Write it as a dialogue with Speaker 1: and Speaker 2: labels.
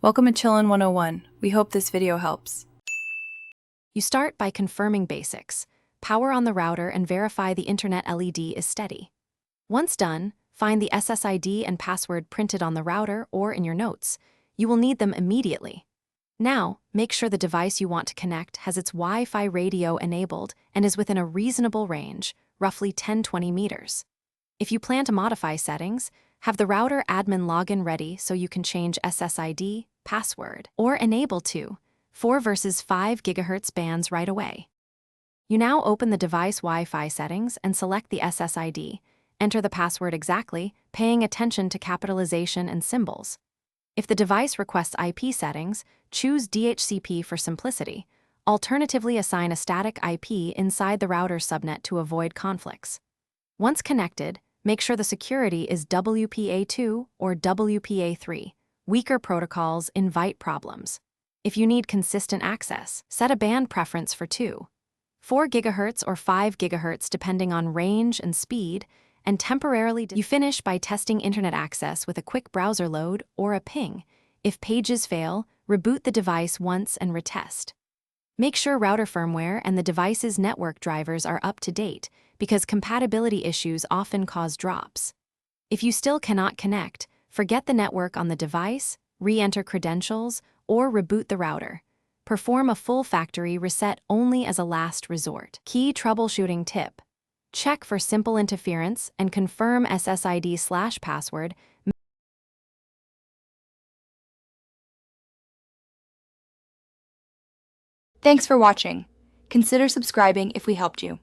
Speaker 1: Welcome to Chillin' 101. We hope this video helps.
Speaker 2: You start by confirming basics. Power on the router and verify the internet LED is steady. Once done, find the SSID and password printed on the router or in your notes. You will need them immediately. Now, make sure the device you want to connect has its Wi-Fi radio enabled and is within a reasonable range, roughly 10-20 meters. If you plan to modify settings, have the router admin login ready so you can change SSID, password, or enable to 4 versus 5 GHz bands right away. You now open the device Wi-Fi settings and select the SSID. Enter the password exactly, paying attention to capitalization and symbols. If the device requests IP settings, choose DHCP for simplicity. Alternatively, assign a static IP inside the router's subnet to avoid conflicts. Once connected, make sure the security is WPA2 or WPA3. Weaker protocols invite problems. If you need consistent access, set a band preference for 4 GHz or 5 GHz depending on range and speed, and temporarily you finish by testing internet access with a quick browser load or a ping. If pages fail, reboot the device once and retest. Make sure router firmware and the device's network drivers are up to date, because compatibility issues often cause drops. If you still cannot connect, forget the network on the device, re-enter credentials, or reboot the router. Perform a full factory reset only as a last resort. Key troubleshooting tip: check for simple interference and confirm SSID/password.
Speaker 3: Thanks for watching. Consider subscribing if we helped you.